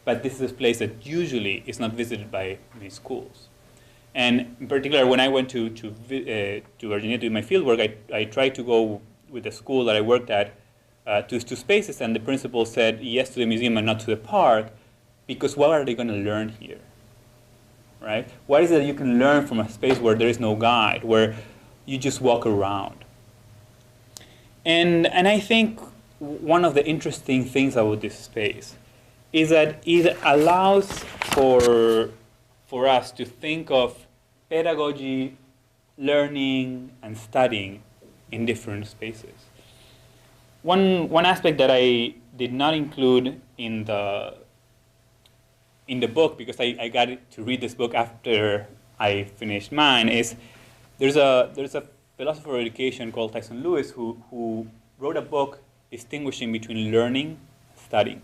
but this is a place that usually is not visited by many schools. And in particular, when I went to Virginia to do my fieldwork, I tried to go with the school that I worked at to spaces, and the principal said yes to the museum and not to the park, because what are they going to learn here, right? What is it that you can learn from a space where there is no guide, where you just walk around? And I think one of the interesting things about this space is that it allows for us to think of pedagogy, learning, and studying in different spaces. One aspect that I did not include in the book, because I got to read this book after I finished mine, is there's a philosopher of education called Tyson Lewis who wrote a book distinguishing between learning and studying.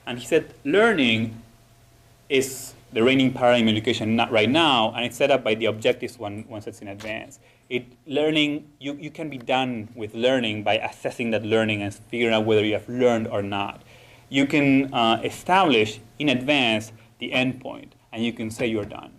And he said learning is the reigning paradigm in education right now, and it's set up by the objectives one sets in advance. Learning, you can be done with learning by assessing that learning and figuring out whether you have learned or not. You can establish in advance the endpoint, and you can say you're done.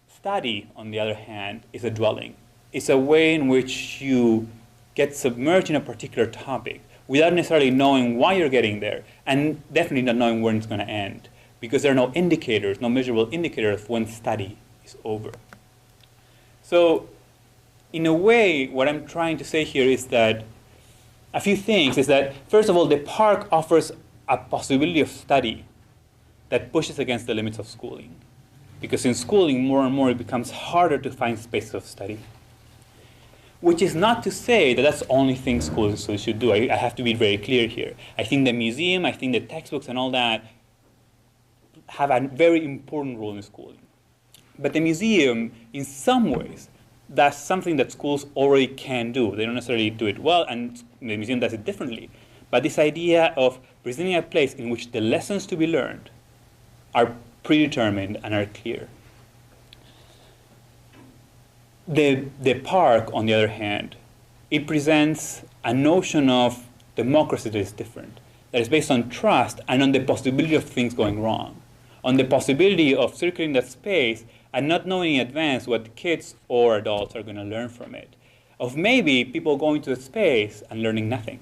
Study, on the other hand, is a dwelling. It's a way in which you get submerged in a particular topic without necessarily knowing why you're getting there, and definitely not knowing when it's going to end, because there are no indicators, no measurable indicators of when study is over. So, in a way, what I'm trying to say here is that a few things is that, first of all, the park offers a possibility of study that pushes against the limits of schooling. Because in schooling, more and more, it becomes harder to find spaces of study. Which is not to say that that's the only thing schools should do. I have to be very clear here. I think the museum, I think the textbooks and all that have a very important role in schooling. But the museum, in some ways, does something that schools already can do. They don't necessarily do it well, and the museum does it differently. But this idea of presenting a place in which the lessons to be learned are predetermined and are clear. The park, on the other hand, it presents a notion of democracy that is different, that is based on trust and on the possibility of things going wrong, on the possibility of circulating that space and not knowing in advance what kids or adults are going to learn from it, of maybe people going to the space and learning nothing.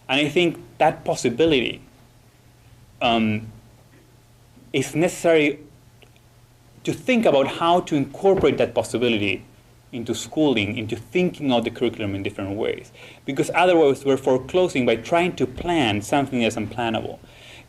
And I think that possibility is necessary to think about how to incorporate that possibility into schooling, into thinking of the curriculum in different ways. Because otherwise we're foreclosing by trying to plan something that's unplannable.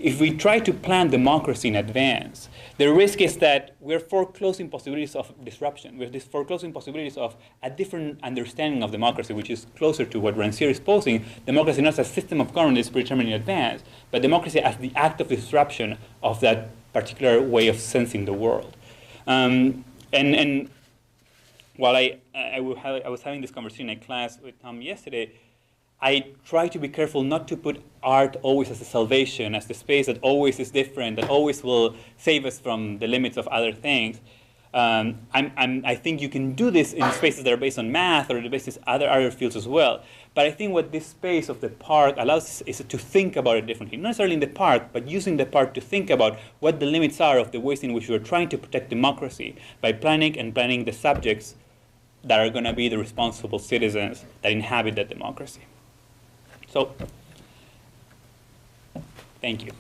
If we try to plan democracy in advance, the risk is that we're foreclosing possibilities of disruption. We're foreclosing possibilities of a different understanding of democracy, which is closer to what Rancière is posing. Democracy not as a system of government that's predetermined in advance, but democracy as the act of disruption of that particular way of sensing the world. And while I was having this conversation in a class with Tom yesterday, I try to be careful not to put art always as a salvation, as the space that always is different, that always will save us from the limits of other things. I think you can do this in spaces that are based on math or the basis of other fields as well. But I think what this space of the park allows us is to think about it differently. Not necessarily in the park, but using the park to think about what the limits are of the ways in which we're trying to protect democracy by planning the subjects that are going to be the responsible citizens that inhabit that democracy. So, thank you.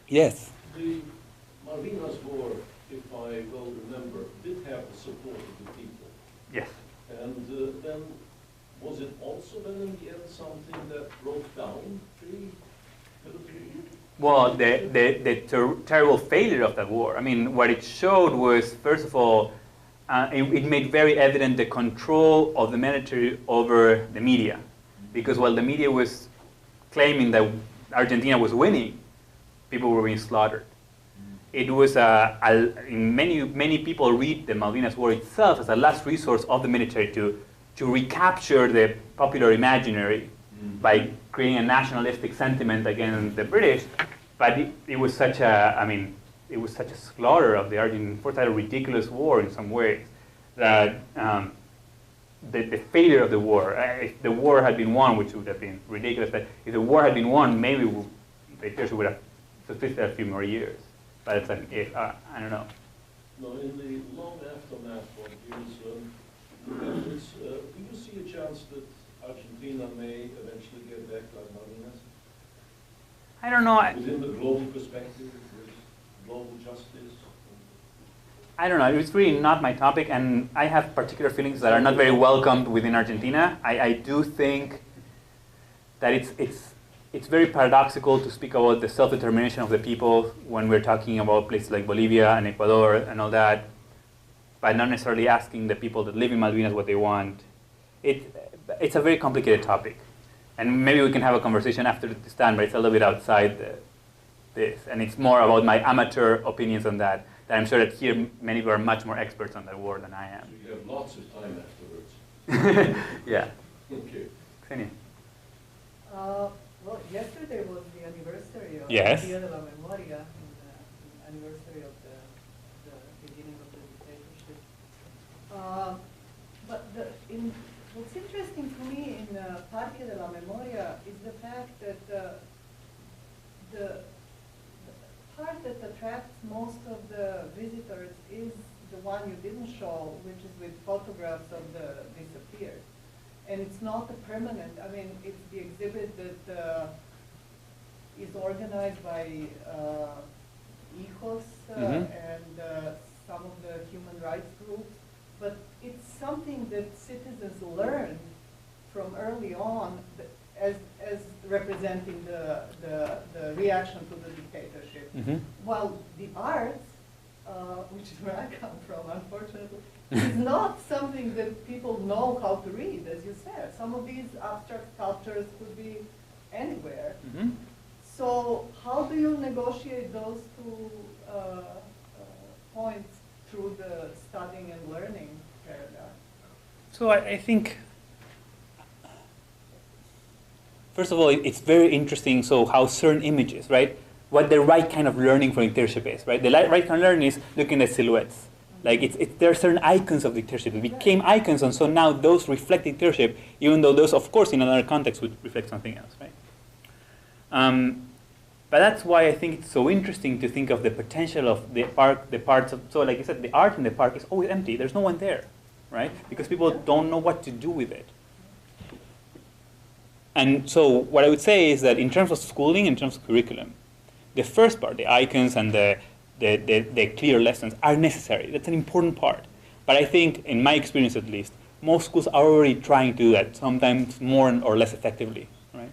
Yes. The Malvinas War, if I well remember, did have the support of the people. Yes. And then, was it also then in the end something that broke down the military? Well, the terrible failure of that war. I mean, what it showed was, first of all, it made very evident the control of the military over the media. Because while the media was claiming that Argentina was winning, people were being slaughtered. It was, many people read the Malvinas War itself as a last resource of the military to recapture the popular imaginary by creating a nationalistic sentiment against the British. But it was such a, it was such a slaughter of the Argentine force, a ridiculous war in some ways, that the failure of the war, if the war had been won, which would have been ridiculous, but if the war had been won, maybe the dictatorship would have subsisted a few more years. But it's an if, I don't know. No, in the long aftermath of years, do you see a chance that Argentina may eventually get back like Malvinas? I don't know. Within the global perspective, with global justice? I don't know. It's really not my topic, and I have particular feelings that are not very welcomed within Argentina. I do think that it's very paradoxical to speak about the self-determination of the people when we're talking about places like Bolivia and Ecuador and all that, but not necessarily asking the people that live in Malvinas what they want. It's a very complicated topic, and maybe we can have a conversation after this time, but it's a little bit outside this, and it's more about my amateur opinions on that. That I'm sure that here many people are much more experts on that war than I am. So you have lots of time afterwards. Yeah. Okay. Xenia. Well, yesterday was the anniversary of Yes. Dia de la Memoria, the anniversary of the beginning of the dictatorship. But what's interesting to me in Parque de la Memoria is the fact that the part that attracts most of the visitors is the one you didn't show, which is with photographs of the disappeared. And it's not a permanent, I mean, it's the exhibit that is organized by HIJOS and some of the human rights groups. But it's something that citizens learn from early on as representing the reaction to the dictatorship. While the arts, which is where I come from, unfortunately, is not something that people know how to read, as you said. Some of these abstract sculptures could be anywhere. So how do you negotiate those two points through the studying and learning paradigm? So I think, first of all, it's very interesting. So how certain images, right? What the right kind of learning from dictatorship is, right? The right kind of learning is looking at silhouettes. Like there are certain icons of dictatorship. It became icons, and so now those reflect dictatorship, even though those, of course, in another context would reflect something else, right? But that's why I think it's so interesting to think of the potential of the park, the parts of, so like I said, the art in the park is always empty. There's no one there, right? Because people don't know what to do with it. And so what I would say is that in terms of schooling, in terms of curriculum, the first part, the icons and the clear lessons are necessary. That's an important part. But I think, in my experience at least, most schools are already trying to do that, sometimes more or less effectively, right?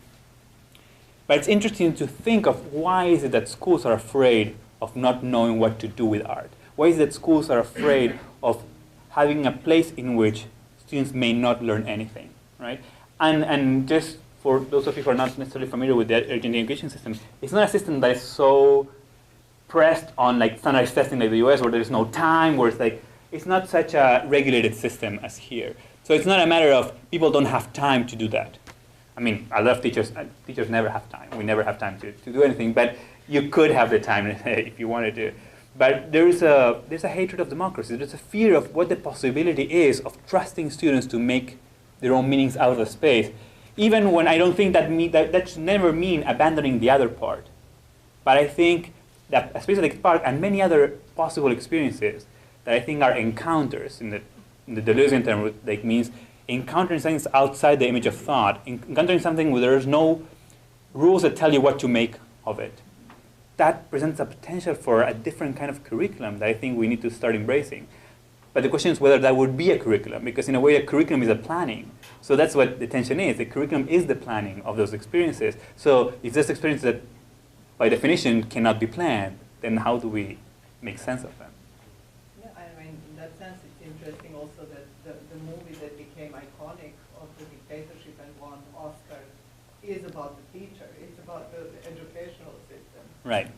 But it's interesting to think of why is it that schools are afraid of not knowing what to do with art? Why is it that schools are afraid of having a place in which students may not learn anything, right? And just for those of you who are not necessarily familiar with the Argentine education system, it's not a system that is so pressed on like standardized testing like the US, where there's no time, where it's like, it's not such a regulated system as here. So it's not a matter of people don't have time to do that. I mean, I love teachers. Teachers never have time. We never have time to do anything, but you could have the time if you wanted to. But there's a hatred of democracy. There's a fear of what the possibility is of trusting students to make their own meanings out of the space, even when I don't think that should never mean abandoning the other part. But I think that a space like the park and many other possible experiences that I think are encounters in the Deleuzean term, like means encountering something that's outside the image of thought, encountering something where there's no rules that tell you what to make of it. That presents a potential for a different kind of curriculum that I think we need to start embracing. But the question is whether that would be a curriculum, because in a way a curriculum is a planning. So that's what the tension is. The curriculum is the planning of those experiences. So if this experience that by definition cannot be planned, then how do we make sense of them? Yeah, I mean, in that sense, it's interesting also that the movie that became iconic of the dictatorship and won Oscar is about the teacher. It's about the educational system. Right.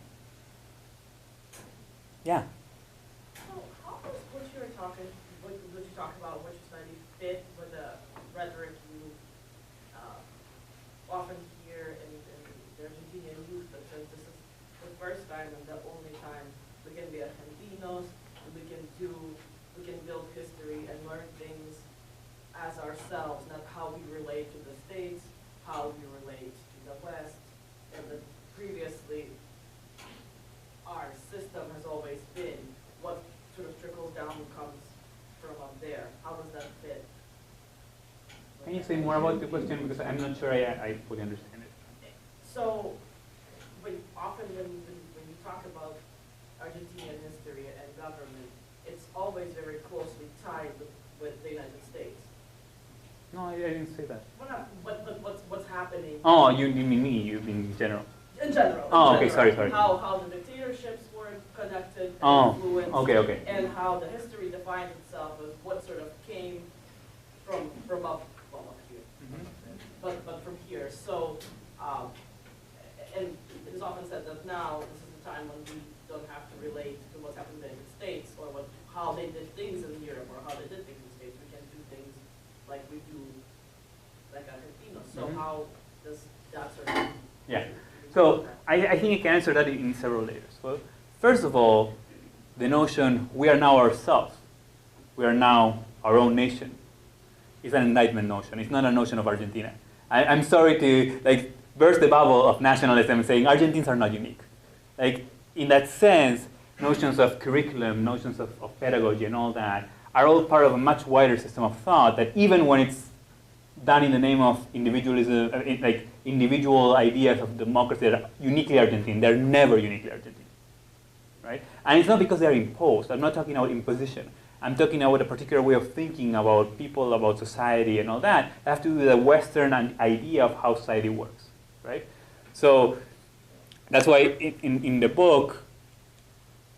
Yeah. So how does what you talk about, what you study, fit with the rhetoric you often hear in the Argentinian youth that says this is the first time and the only time we can be Argentinos, we can can build history and learn things as ourselves, not how we relate to the States, how we relate to the West, and that previously our system has always been what sort of trickles down comes from up there. How does that fit? Can you say more about the question, because I'm not sure I fully understand it. So, often when you talk about Argentinian history and government, it's always very closely tied with the United States. No, I didn't say that. Well, not, but what's happening? Oh, you mean me? You mean in general? In general. Oh, in okay, general. sorry. How the dictatorships were conducted and Oh, influenced, okay. and how the history defines itself as what sort of came from up here, but from here. So, and it is often said that now this is the time when we don't have to relate to what's happened in the United States or how they did things in Europe or how they did things in the States. We can do things like we do, like Argentina. So how does that sort of? Yeah. So I think I can answer that in several layers. Well, first of all, the notion we are now ourselves, we are now our own nation, is an Enlightenment notion. It's not a notion of Argentina. I'm sorry to burst the bubble of nationalism saying Argentines are not unique. In that sense, notions of curriculum, notions of pedagogy and all that are all part of a much wider system of thought that even when it's done in the name of individualism, individual ideas of democracy that are uniquely Argentine, they're never uniquely Argentine, right? And it's not because they're imposed. I'm not talking about imposition. I'm talking about a particular way of thinking about people, about society and all that. That have to do with a Western idea of how society works, right? So that's why in the book,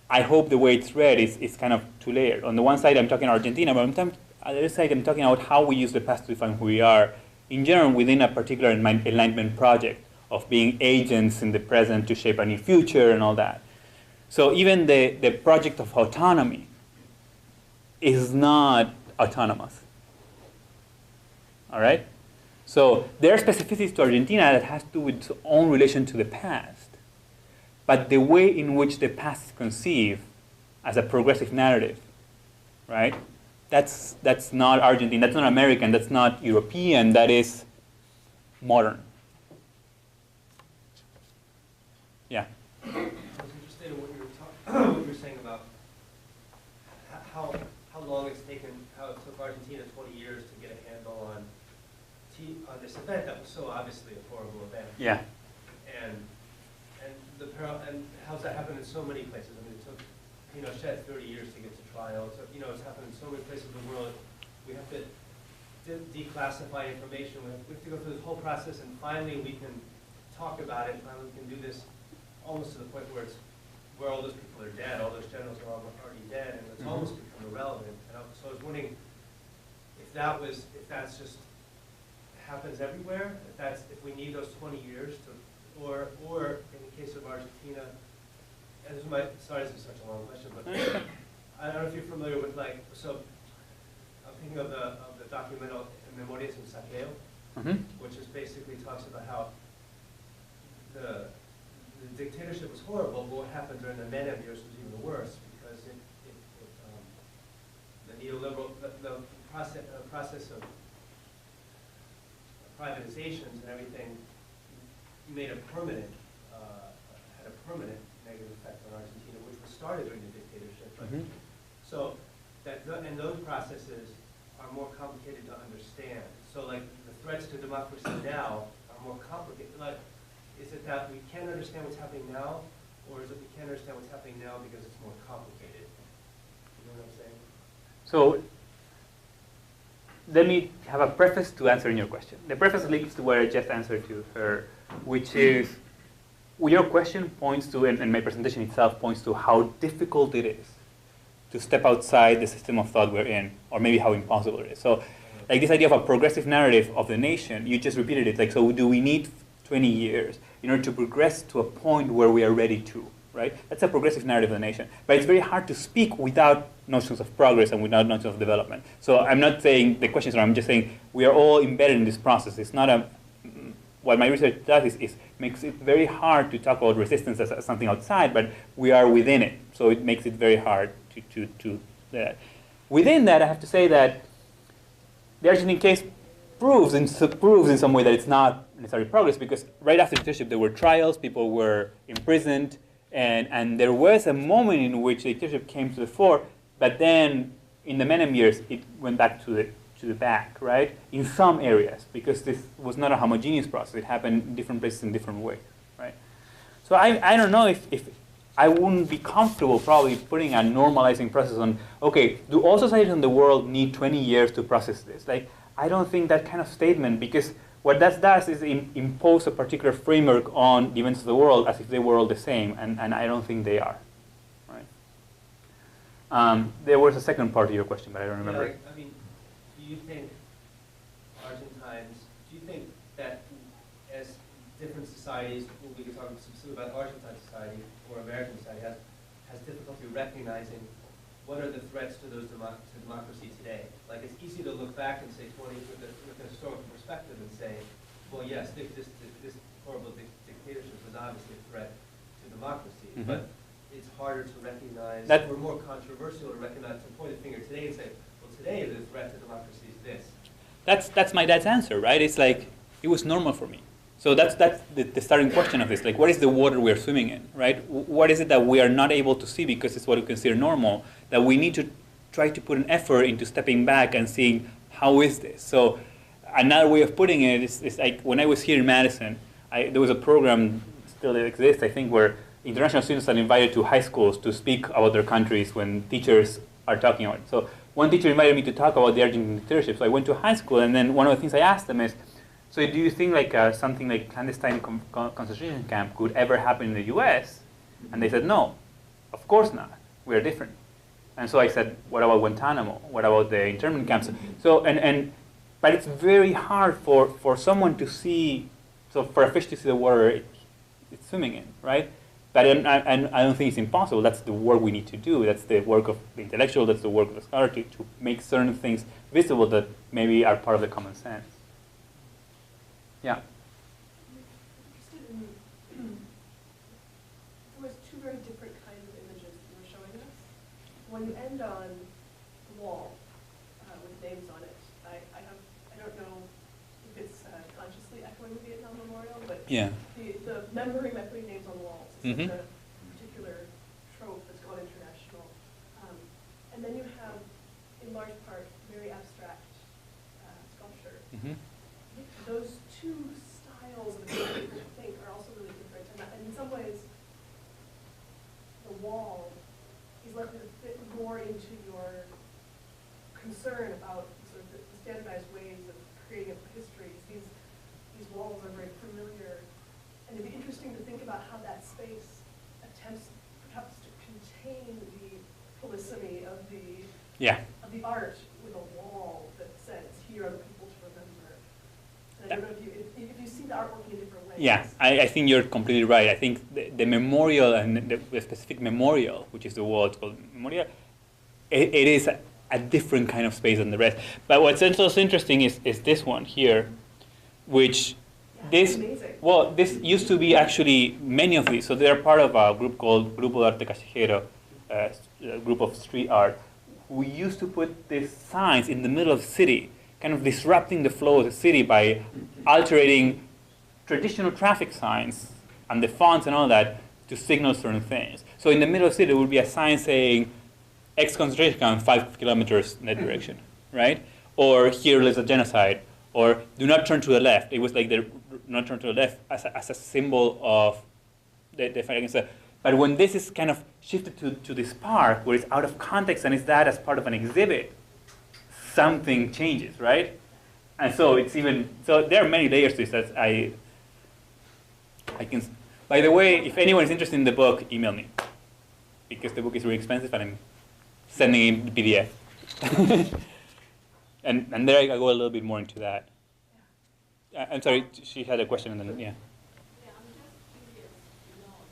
I hope the way it's read is kind of two-layered. On the one side, I'm talking Argentina, but on the other side, I'm talking about how we use the past to define who we are, in general, within a particular Enlightenment project of being agents in the present to shape a new future and all that. So even the project of autonomy is not autonomous. All right? So there are specificities to Argentina that has to do with its own relation to the past. But the way in which the past is conceived as a progressive narrative, right? That's not Argentine, that's not American, that's not European, that is modern. Yeah? I was interested in what you were saying about how long it's taken, how it took Argentina 20 years to get a handle on this event that was so obviously a horrible event. Yeah. And how's that happened in so many places? I mean, it took Pinochet 30 years to get to trial. So, it's happened in so many places in the world. We have to declassify information. We have to go through this whole process, and finally we can talk about it. Finally we can do this almost to the point where all those people are dead, all those generals are already dead, and it's almost become irrelevant. And so I was wondering if that's just happens everywhere, if we need those 20 years to, or in the case of Argentina, and sorry, this is such a long question, but I don't know if you're familiar with so I'm thinking of the documental Memorias en Saqueo, which is basically talks about how the dictatorship was horrible, but what happened during the Menem years was even worse because the neoliberal, the process of privatizations and everything made had a permanent negative effect on Argentina, which was started during the dictatorship. But so and those processes are more complicated to understand. So the threats to democracy now are more complicated. Is it that we can't understand what's happening now, or is it we can't understand what's happening now because it's more complicated? You know what I'm saying? So let me have a preface to answering your question. The preface links to what I just answered to her, which is your question points to, and my presentation itself points to how difficult it is to step outside the system of thought we're in, or maybe how impossible it is. So this idea of a progressive narrative of the nation, you just repeated it. So do we need 20 years in order to progress to a point where we are ready to, right? That's a progressive narrative of the nation. But it's very hard to speak without notions of progress and without notions of development. So I'm not saying the question is wrong, I'm just saying we are all embedded in this process. It's not what my research does is makes it very hard to talk about resistance as something outside, but we are within it. So it makes it very hard to do that. within that, I have to say that the Argentine case proves in some way that it's not necessarily progress, because right after the dictatorship there were trials, people were imprisoned, and there was a moment in which the dictatorship came to the fore, but then in the Menem years it went back to the back, right? In some areas, because this was not a homogeneous process. It happened in different places in different ways, right? So I don't know if I wouldn't be comfortable probably putting a normalizing process on, okay, do all societies in the world need 20 years to process this? Like, I don't think that kind of statement, because what that does is impose a particular framework on the events of the world as if they were all the same, and I don't think they are, right? There was a second part of your question, but I don't remember. Yeah, I mean, do you think that as different societies, we can talk specifically about Argentine society or American society, has difficulty recognizing what are the threats to those to democracy today? Like, it's easy to look back and say 20 with a historical perspective and say, well, yes, this horrible dictatorship was obviously a threat to democracy, but it's harder to recognize, or more controversial to recognize, to point a finger today and say, well, today the threat to democracy is this. That's my dad's answer, right? It's like, it was normal for me. So that's the starting question of this. Like, what is the water we are swimming in, right? What is it that we are not able to see because it's what we consider normal, that we need to try to put an effort into stepping back and seeing, how is this? So another way of putting it is like, when I was here in Madison, there was a program, still exists, I think, where international students are invited to high schools to speak about their countries when teachers are talking about it. So one teacher invited me to talk about the Argentine dictatorship. So I went to high school, and then one of the things I asked them is, so do you think like something like clandestine concentration camp could ever happen in the US? And they said, no, of course not. We are different. And so I said, what about Guantanamo? What about the internment camps? So, but it's very hard for someone to see, so for a fish to see the water it's swimming in, right? But I don't think it's impossible. That's the work we need to do. That's the work of the intellectual, that's the work of the scholar, to make certain things visible that maybe are part of the common sense. Yeah. There was two very different kinds of images that you were showing us. When you end on the wall with names on it, I don't know if it's consciously echoing the Vietnam Memorial, but yeah. the memory by putting names on the walls is such a particular trope that's gone international. And then you have, in large part, very abstract sculpture. Those two styles of how people think are also really different. And in some ways, the wall is likely to fit more into your concern about sort of the standardized ways of creating histories. These walls are very familiar. And it'd be interesting to think about how that space attempts perhaps to contain the polysemy of the art with a wall that says, here are the people to remember. And I don't know if you see the art working in different ways. Yeah, I think you're completely right. I think the memorial, and the specific memorial, which is the wall, it's called memorial, it is a different kind of space than the rest. But what's also interesting is this one here, which this used to be actually many of these. So they're part of a group called Grupo de Arte Callejero, a group of street art, who used to put these signs in the middle of the city, kind of disrupting the flow of the city by altering traditional traffic signs and the fonts and all that to signal certain things. So in the middle of the city, there would be a sign saying, X concentration camp 5 kilometers in that direction, right? Or here lives a genocide, or do not turn to the left. It was like the not turn to the left as a symbol of the fight against that. But when this is kind of shifted to this park, where it's out of context and it's that as part of an exhibit, something changes, right? And so it's even, so there are many layers to this that I can, by the way, if anyone is interested in the book, email me. Because the book is really expensive and I'm sending in the PDF. and there I go a little bit more into that. I'm sorry, she had a question and then, yeah. Yeah, I'm just curious,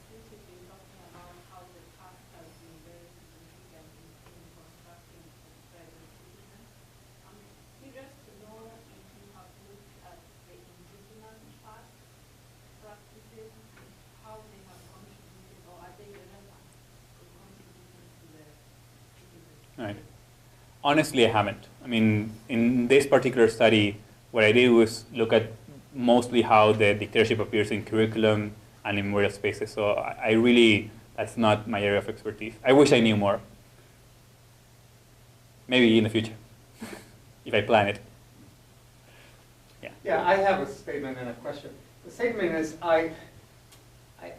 since you've been talking about how the past has been very significant in constructing private citizens, I'm curious to know if you have looked at the indigenous past practices, how they have contributed, or are they relevant to contributing to the citizens? Right. Honestly, I haven't. I mean, in this particular study, what I did was look at mostly how the dictatorship appears in curriculum and in memorial spaces. So I really, that's not my area of expertise. I wish I knew more. Maybe in the future, if I plan it. Yeah. Yeah, I have a statement and a question. The statement is I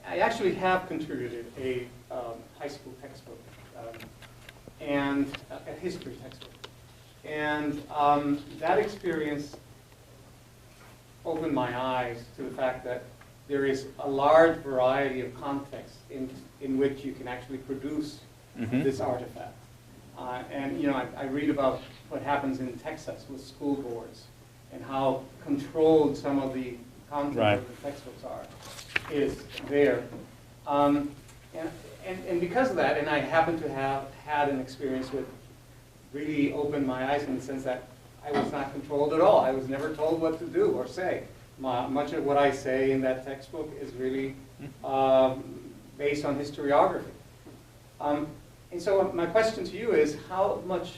actually have contributed a high school textbook and a history textbook. And that experience opened my eyes to the fact that there is a large variety of contexts in which you can actually produce this artifact. And you know, I read about what happens in Texas with school boards and how controlled some of the content of the textbooks is there. And because of that, and I happen to have had an experience with really opened my eyes in the sense that I was not controlled at all. I was never told what to do or say. Much of what I say in that textbook is really based on historiography. And so my question to you is, how much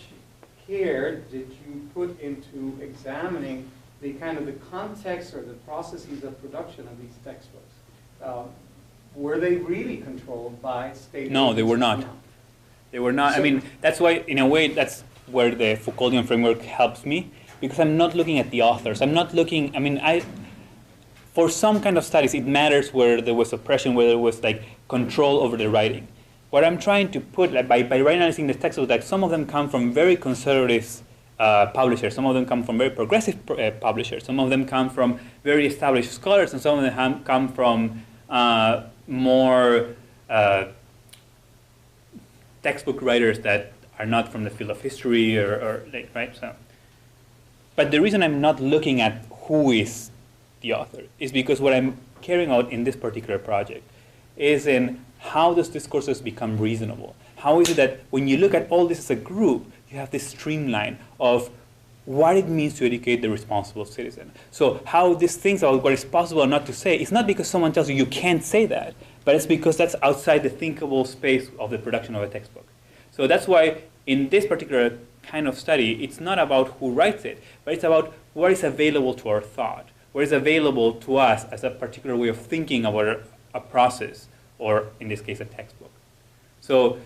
care did you put into examining the kind of the context or the processes of production of these textbooks? Were they really controlled by state? No, they were not. They were not. So, I mean, that's why, in a way, that's where the Foucauldian framework helps me, because I'm not looking at the authors. I'm not looking, I mean, for some kind of studies, it matters where there was oppression, where there was like control over the writing. What I'm trying to put, like, by analyzing the textbooks, like some of them come from very conservative publishers, some of them come from very progressive publishers, some of them come from very established scholars, and some of them come from more textbook writers that are not from the field of history or right? So, but the reason I'm not looking at who is the author is because what I'm carrying out in this particular project is in how does discourses become reasonable? How is it that when you look at all this as a group, you have this streamline of what it means to educate the responsible citizen. So how these things about what is possible or not to say, it's not because someone tells you you can't say that, but it's because that's outside the thinkable space of the production of a textbook. So that's why in this particular kind of study, it's not about who writes it, but it's about what is available to our thought, what is available to us as a particular way of thinking about a process, or in this case, a textbook. So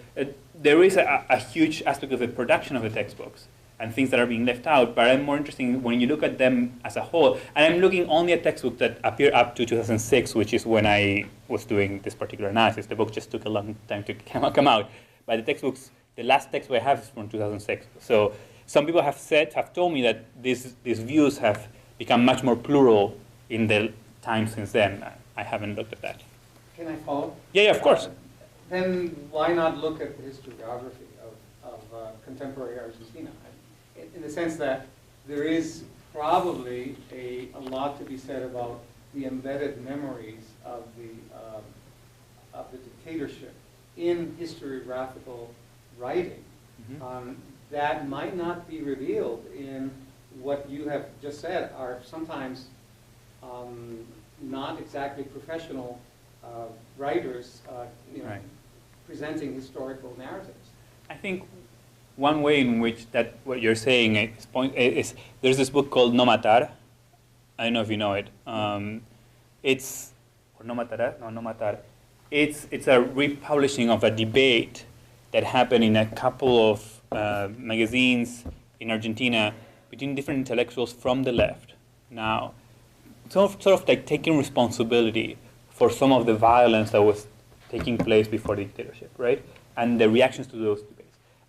there is a huge aspect of the production of the textbooks and things that are being left out, but I'm more interested when you look at them as a whole, and I'm looking only at textbooks that appear up to 2006, which is when I was doing this particular analysis. The book just took a long time to come out, but the textbooks, the last textbook I have is from 2006. So some people have told me that these views have become much more plural in the time since then. I haven't looked at that. Can I follow? Yeah, of course. Then why not look at the historiography of contemporary Argentina? In the sense that there is probably a lot to be said about the embedded memories of the dictatorship in historiographical writing that might not be revealed in what you have just said are sometimes not exactly professional writers presenting historical narratives. I think one way in which that what you're saying is there's this book called No Matar. I don't know if you know it. It's or No Matar. No Matar. It's a republishing of a debate that happened in a couple of magazines in Argentina between different intellectuals from the left. Now, sort of like taking responsibility for some of the violence that was taking place before the dictatorship, right? And the reactions to those debates.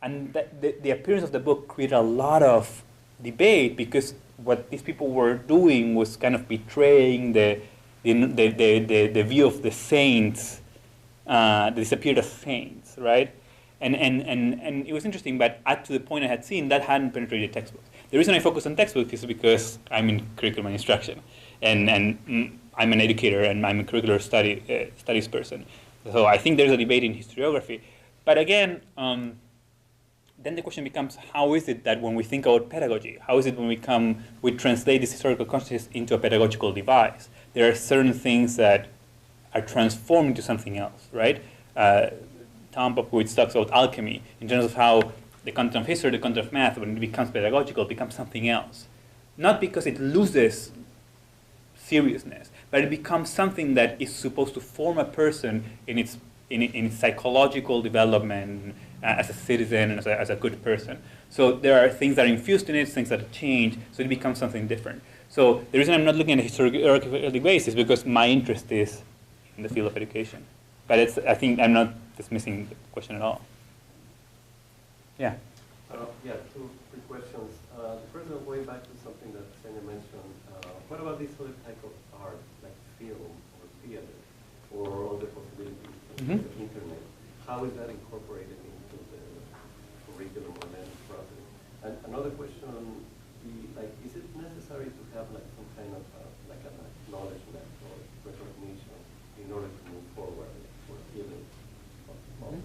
And the appearance of the book created a lot of debate because what these people were doing was kind of betraying the view of the saints, the disappeared saints, right? And it was interesting, but up to the point I had seen, that hadn't penetrated textbooks. The reason I focus on textbooks is because I'm in curriculum and instruction, and I'm an educator, and I'm a curricular studies person. So I think there's a debate in historiography. But again, then the question becomes, how is it that when we think about pedagogy, how is it when we translate this historical consciousness into a pedagogical device? There are certain things that are transformed into something else, right? Tom Popowitz talks about alchemy in terms of how the content of history, the content of math, when it becomes pedagogical, becomes something else. Not because it loses seriousness, but it becomes something that is supposed to form a person in its psychological development as a citizen and as a good person. So there are things that are infused in it, things that change, so it becomes something different. So the reason I'm not looking at a historical basis is because my interest is in the field of education. But I think I'm not dismissing the question at all. Yeah. Yeah, two quick questions. The first one, going back to something that Senya mentioned, what about this other type of art, like film or theater, or other possibilities of the internet? How is that incorporated into the curriculum or learning process? And another question, is it necessary to have like some kind of like an acknowledgement or recognition in order to move forward or healing of these things?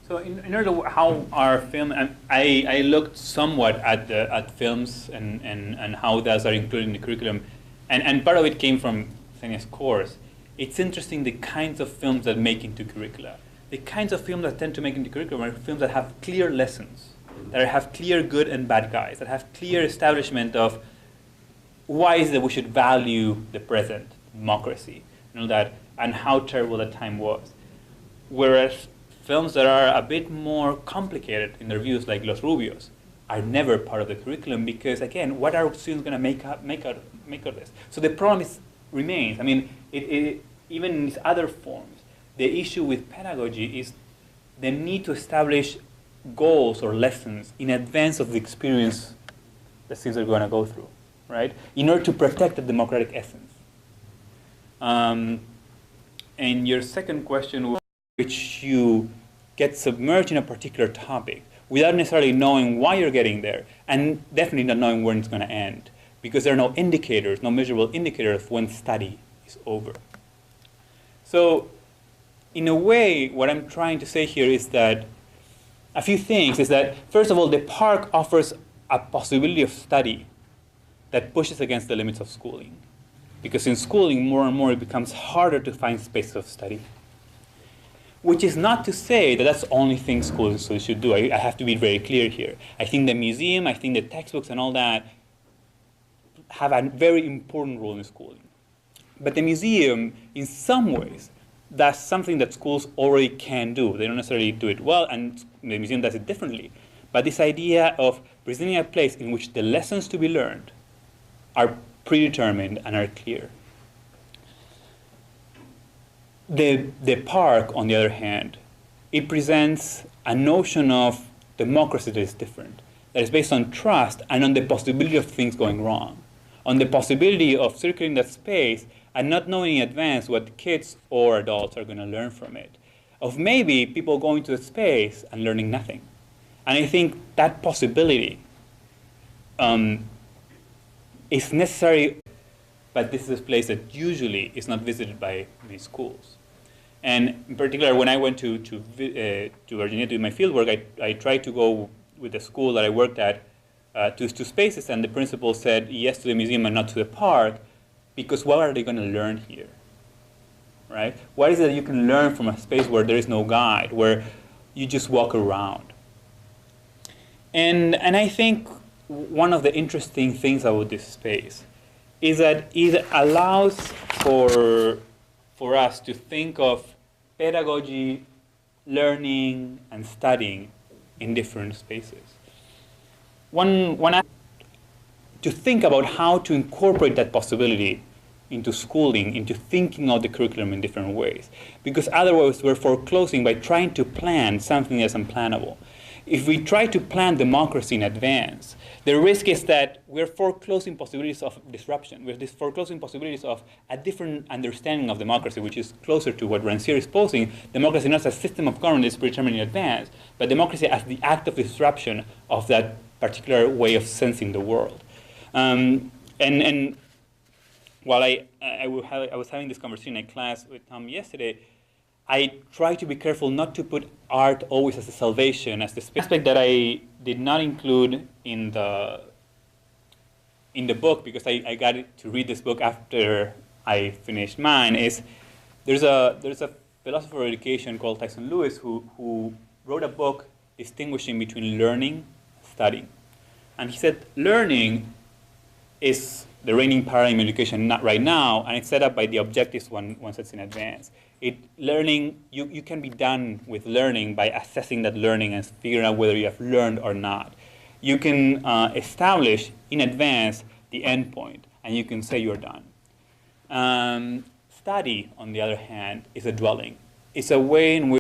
So in order to how our film, I looked somewhat at films and how those are included in the curriculum, and part of it came from Senya's course. It's interesting the kinds of films that make into curricula. The kinds of films that tend to make into curriculum are films that have clear lessons, that have clear good and bad guys, that have clear establishment of why is it that we should value the present, democracy, that, and how terrible that time was. Whereas films that are a bit more complicated in their views, like Los Rubios, are never part of the curriculum because, again, what are students going to make out of this? So the problem remains. I mean, even in its other forms, the issue with pedagogy is the need to establish goals or lessons in advance of the experience that students are going to go through, right? In order to protect the democratic essence. And your second question, which you get submerged in a particular topic without necessarily knowing why you're getting there, and definitely not knowing when it's going to end, because there are no indicators, no measurable indicators of when study is over. So, in a way, what I'm trying to say here is that a few things is that, first of all, the park offers a possibility of study that pushes against the limits of schooling. Because in schooling, more and more, it becomes harder to find spaces of study. Which is not to say that that's the only thing schools should do. I have to be very clear here. I think the museum, I think the textbooks and all that have a very important role in schooling. But the museum, in some ways, does something that schools already can do. They don't necessarily do it well, and the museum does it differently. But this idea of presenting a place in which the lessons to be learned are predetermined and are clear. The park, on the other hand, it presents a notion of democracy that is different, that is based on trust and on the possibility of things going wrong, on the possibility of circulating that space and not knowing in advance what kids or adults are going to learn from it, of maybe people going to the space and learning nothing. And I think that possibility is necessary, but this is a place that usually is not visited by many schools. And in particular, when I went to Virginia to do my fieldwork, I tried to go with the school that I worked at to spaces, and the principal said yes to the museum and not to the park, because what are they going to learn here, right? What is it that you can learn from a space where there is no guide, where you just walk around? And I think one of the interesting things about this space is that it allows for us to think of pedagogy, learning, and studying in different spaces. To think about how to incorporate that possibility into schooling, into thinking of the curriculum in different ways. Because otherwise we're foreclosing by trying to plan something that's unplannable. If we try to plan democracy in advance, the risk is that we're foreclosing possibilities of disruption. We're foreclosing possibilities of a different understanding of democracy, which is closer to what Rancière is posing. Democracy not as a system of government that's predetermined in advance, but democracy as the act of disruption of that particular way of sensing the world. And while I was having this conversation in class with Tom yesterday, I try to be careful not to put art always as a salvation, as the aspect that I did not include in the book, because I got to read this book after I finished mine, is there's a philosopher of education called Tyson Lewis who wrote a book distinguishing between learning and studying. And he said learning is the reigning paradigm in education not right now, and it's set up by the objectives one sets in advance. Learning, you can be done with learning by assessing that learning and figuring out whether you have learned or not. You can establish in advance the endpoint, and you can say you're done. Study, on the other hand, is a dwelling. It's a way in which